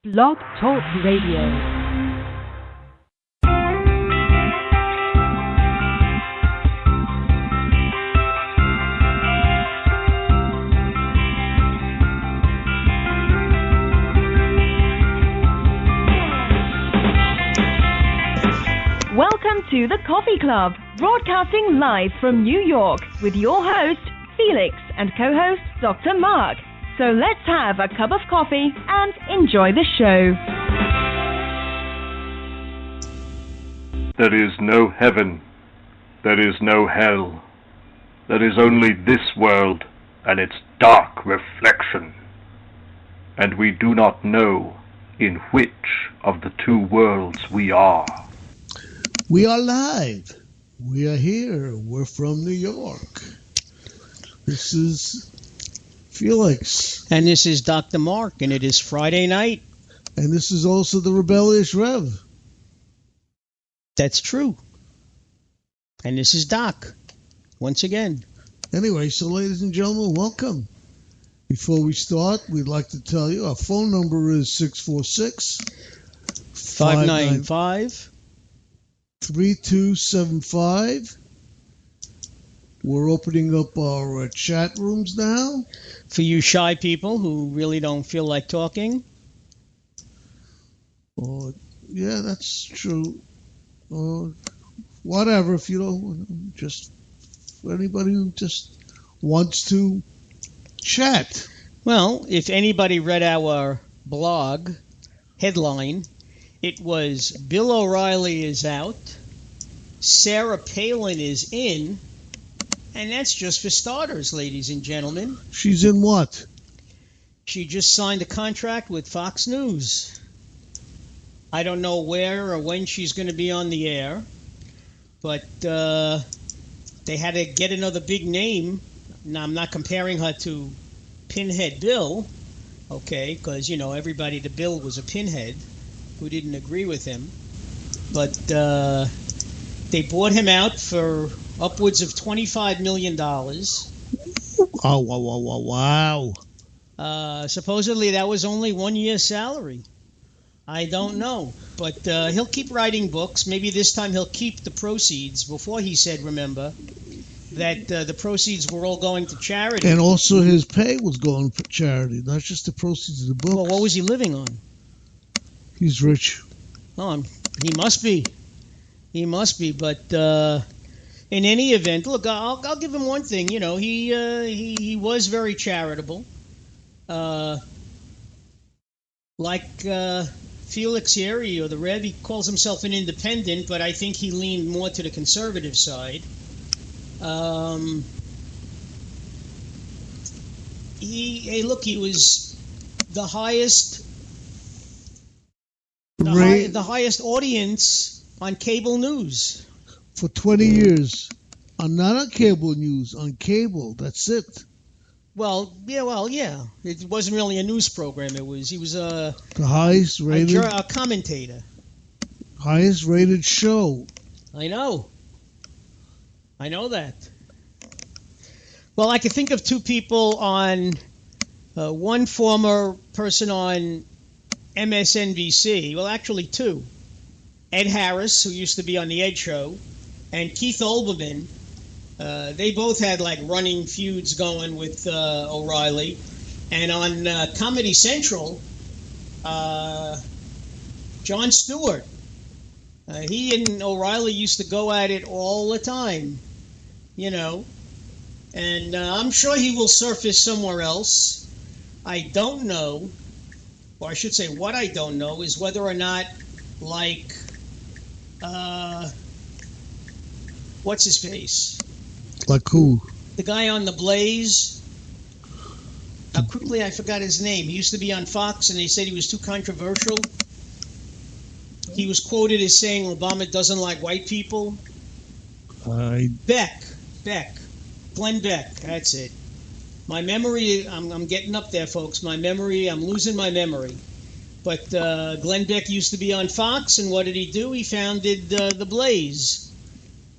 Blog Talk Radio. Welcome to the Coffee Club, broadcasting live from New York with your host, Felix, and co-host, Dr. Mark. So let's have a cup of coffee and enjoy the show. There is no heaven. There is no hell. There is only this world and its dark reflection. And we do not know in which of the two worlds we are. We are live. We are here. We're from New York. This is Felix. And this is Dr. Mark, and it is Friday night. And this is also the Rebellious Rev. That's true. And this is Doc, once again. Anyway, so ladies and gentlemen, welcome. Before we start, we'd like to tell you our phone number is 646-595-3275. We're opening up our chat rooms now. For you shy people who really don't feel like talking. Yeah, that's true. Whatever, if you don't, just for anybody who just wants to chat. Well, if anybody read our blog headline, it was Bill O'Reilly is out, Sarah Palin is in, and that's just for starters, ladies and gentlemen. She's in what? She just signed a contract with Fox News. I don't know where or when she's going to be on the air, but they had to get another big name. Now, I'm not comparing her to Pinhead Bill, okay, because, you know, everybody to Bill was a pinhead who didn't agree with him. But they bought him out for upwards of $25 million. Oh, wow. Supposedly that was only 1 year's salary. I don't know. But he'll keep writing books. Maybe this time he'll keep the proceeds. Before he said, remember, that the proceeds were all going to charity. And also his pay was going for charity, not just the proceeds of the books. Well, what was he living on? He's rich. Oh, he must be. He must be, but in any event, look, I'll give him one thing. You know, he was very charitable. Like Felix here, or the Rev, he calls himself an independent, but I think he leaned more to the conservative side. He was the highest audience on cable news for 20 years. Not on cable news, on cable. That's it. Well, yeah. It wasn't really a news program. He was the highest rated, a commentator. Highest rated show. I know that. Well, I could think of two people on one former person on MSNBC. Well, actually two. Ed Harris, who used to be on the Ed Show, and Keith Olbermann. They both had like running feuds going with O'Reilly. And on Comedy Central, Jon Stewart. He and O'Reilly used to go at it all the time, you know. And I'm sure he will surface somewhere else. I don't know, or I should say what I don't know, is whether or not, like, what's his face? Like who? The guy on The Blaze. How quickly I forgot his name. He used to be on Fox, and they said he was too controversial. He was quoted as saying Obama doesn't like white people. Beck. Glenn Beck. That's it. My memory, I'm getting up there, folks. I'm losing my memory. But Glenn Beck used to be on Fox, and what did he do? He founded The Blaze.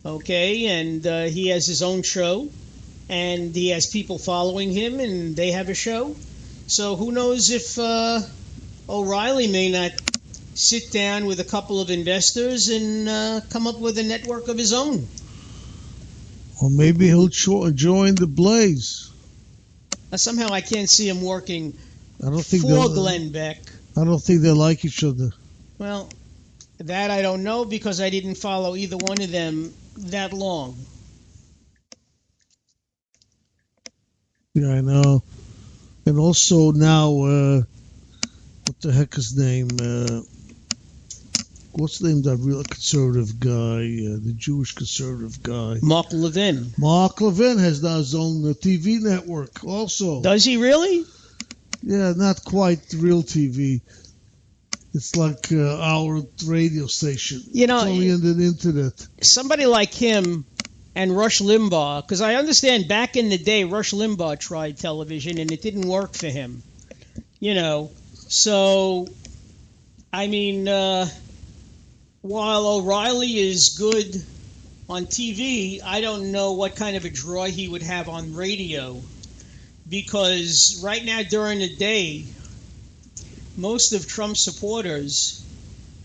Okay, and he has his own show, and he has people following him, and they have a show. So who knows if O'Reilly may not sit down with a couple of investors and come up with a network of his own. Or maybe he'll join the Blaze. Somehow I can't see him working I don't think for Glenn Beck. I don't think they like each other. Well, that I don't know because I didn't follow either one of them that long. Yeah, I know. And also now, what the heck is his name? What's the name of that real conservative guy, the Jewish conservative guy? Mark Levin. Mark Levin has now his own TV network also. Does he really? Yeah, not quite real TV. It's like our radio station. You know, it's only on the internet. Somebody like him and Rush Limbaugh, because I understand back in the day, Rush Limbaugh tried television and it didn't work for him. You know, so, I mean, while O'Reilly is good on TV, I don't know what kind of a draw he would have on radio. Because right now during the day, most of Trump's supporters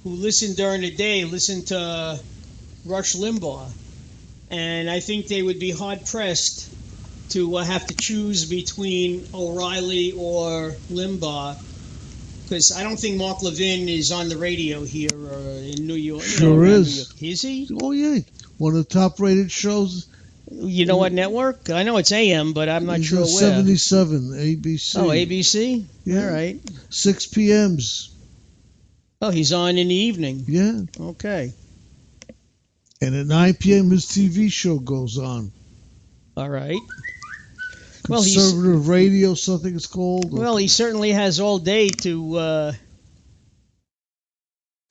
who listen during the day listen to Rush Limbaugh. And I think they would be hard-pressed to have to choose between O'Reilly or Limbaugh. Because I don't think Mark Levin is on the radio here in New York. Sure is. New York. Is he? Oh, yeah. One of the top-rated shows. You know what network? I know it's AM, but I'm not sure where. 77, ABC. Oh, ABC? Yeah. All right. 6 p.m.s. Oh, he's on in the evening. Yeah. Okay. And at 9 p.m. his TV show goes on. All right. Conservative radio, something it's called. Well, he certainly has all day to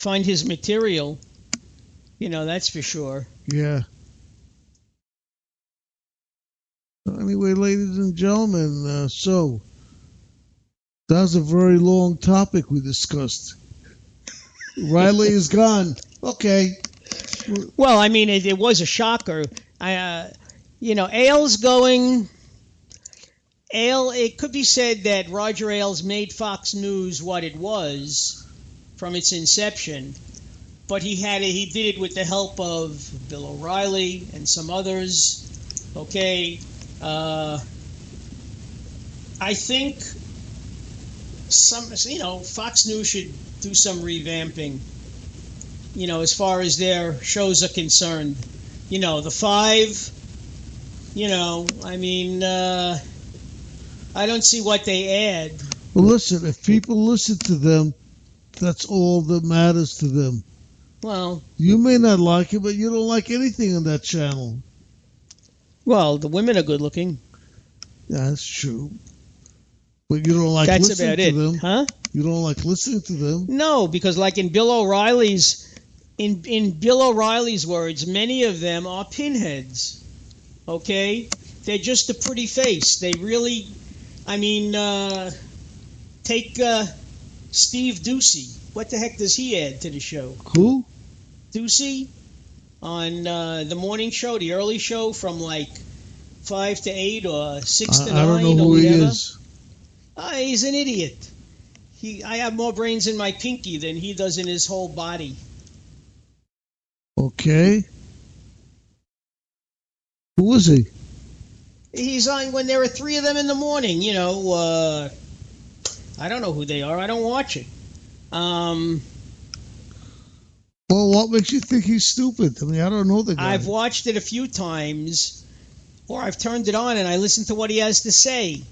find his material. You know, that's for sure. Yeah. Anyway, ladies and gentlemen, so that was a very long topic we discussed. Riley is gone. Okay. Well, I mean, it was a shocker. Ailes going. It could be said that Roger Ailes made Fox News what it was from its inception, but he did it with the help of Bill O'Reilly and some others. Okay. I think Fox News should do some revamping, as far as their shows are concerned. The Five, I don't see what they add. Well, listen, if people listen to them, that's all that matters to them. Well, you may not like it, but you don't like anything on that channel. Well, the women are good looking. Yeah, that's true. But you don't like listening to them. Huh? You don't like listening to them. No, because like in Bill O'Reilly's words, many of them are pinheads. Okay? They're just a pretty face. They really, take Steve Ducey. What the heck does he add to the show? Who? Ducey on the morning show, the early show from like 5 to 8 or 6 to 9 I don't know who he is. He's an idiot. I have more brains in my pinky than he does in his whole body. Okay. Who is he? He's on when there are 3 of them in the morning. I don't know who they are. I don't watch it. Well, what makes you think he's stupid? I don't know the guy. I've watched it a few times, or I've turned it on and I listen to what he has to say.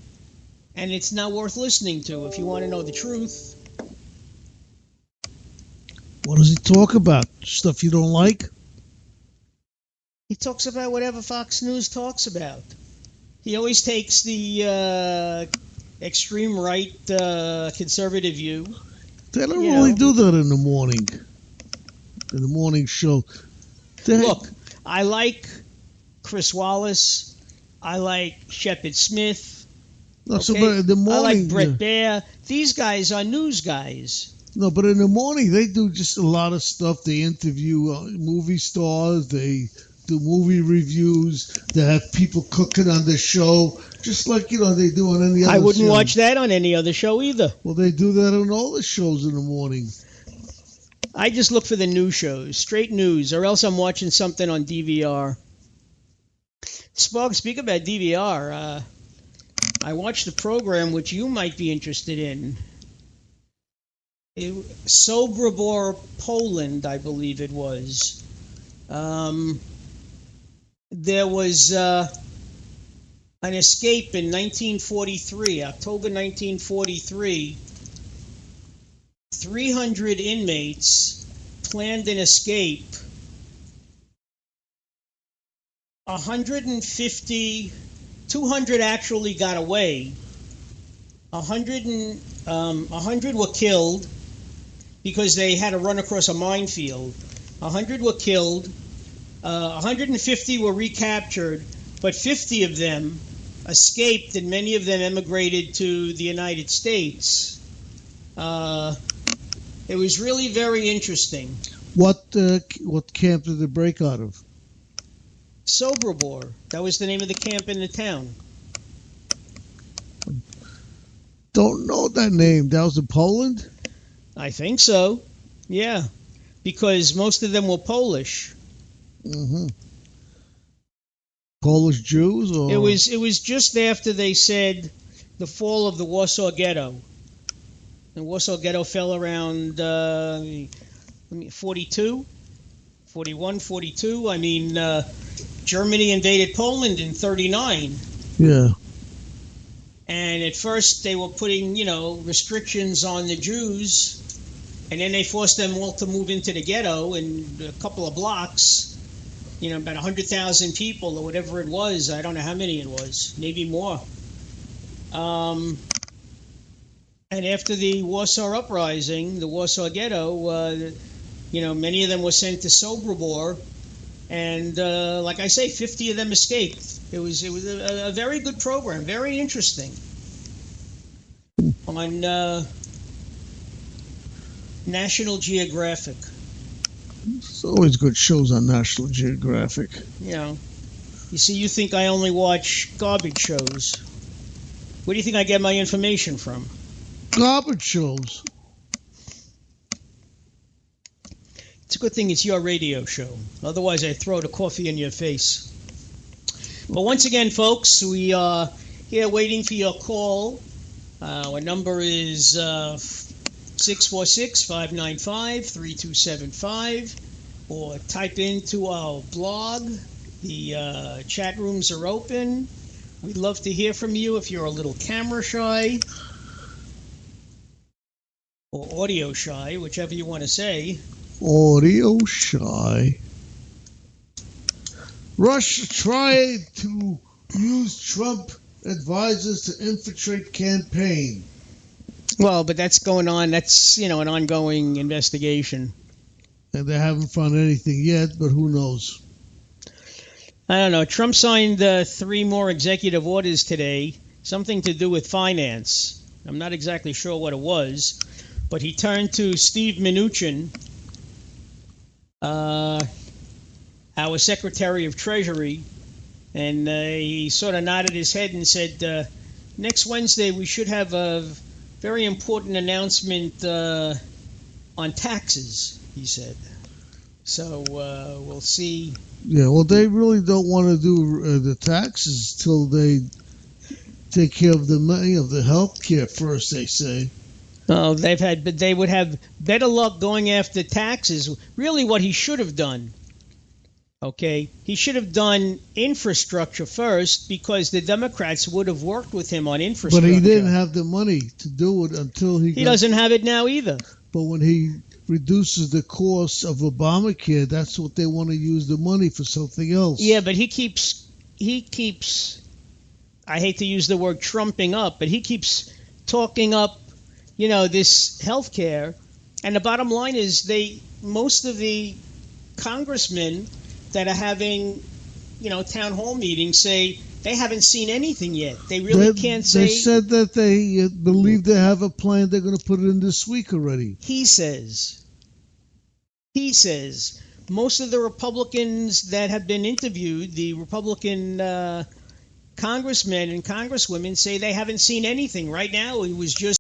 And it's not worth listening to if you want to know the truth. What does he talk about? Stuff you don't like? He talks about whatever Fox News talks about. He always takes the extreme right conservative view. They don't really do that in the morning. In the morning show. Look, I like Chris Wallace. I like Shepard Smith. No, so but in the morning, I like Brett Baer. These guys are news guys. No, but in the morning they do just a lot of stuff. They interview movie stars. They do movie reviews. They have people cooking on the show, just like, they do on any other show. I wouldn't watch that on any other show either. Well, they do that on all the shows in the morning. I just look for the news shows, straight news, or else I'm watching something on DVR. Speak about DVR. I watched a program which you might be interested in. Sobibor, Poland, I believe it was. There was an escape in 1943, October 1943. 300 inmates planned an escape. 200 actually got away. 100 were killed because they had to run across a minefield. 100 were killed. 150 were recaptured, but 50 of them escaped, and many of them emigrated to the United States. It was really very interesting. What camp did they break out of? Sobibor. That was the name of the camp in the town. Don't know that name. That was in Poland? I think so. Yeah, because most of them were Polish. Mm-hmm. Polish Jews, or it was just after they said the fall of the Warsaw Ghetto. The Warsaw Ghetto fell around 42, 41, 42. I mean, Germany invaded Poland in 39. Yeah. And at first they were putting, restrictions on the Jews, and then they forced them all to move into the ghetto in a couple of blocks. About 100,000 people or whatever it was. I don't know how many it was, maybe more. And after the Warsaw Uprising, the Warsaw Ghetto, many of them were sent to Sobibor, and like I say, 50 of them escaped. It was a very good program, very interesting. On National Geographic. It's always good shows on National Geographic. You see, you think I only watch garbage shows. Where do you think I get my information from? Garbage shows. It's a good thing it's your radio show. Otherwise, I'd throw the coffee in your face. But once again, folks, we are here waiting for your call. Our number is 646-595-3275, or type into our blog. The chat rooms are open. We'd love to hear from you if you're a little camera shy or audio shy, whichever you want to say. Audio shy. Russia tried to use Trump advisors to infiltrate campaign. Well, but that's going on. That's, an ongoing investigation. And they haven't found anything yet, but who knows? I don't know. Trump signed 3 more executive orders today, something to do with finance. I'm not exactly sure what it was, but he turned to Steve Mnuchin, our Secretary of Treasury, and he sort of nodded his head and said, next Wednesday we should have a very important announcement on taxes, he said. So we'll see. Yeah, well, they really don't want to do the taxes till they take care of the money of the health care first, they say. Oh, but they would have better luck going after taxes. Really what he should have done. Okay, he should have done infrastructure first, because the Democrats would have worked with him on infrastructure. But he didn't have the money to do it until he doesn't have it now either. But when he reduces the cost of Obamacare, that's what they want to use the money for, something else. Yeah, but he keeps, I hate to use the word trumping up, but he keeps talking up, this health care. And the bottom line is most of the congressmen that are having, town hall meetings say they haven't seen anything yet. They really can't say. They said that they believe they have a plan. They're going to put it in this week already. He says. most of the Republicans that have been interviewed, the Republican congressmen and congresswomen, say they haven't seen anything. Right now, it was just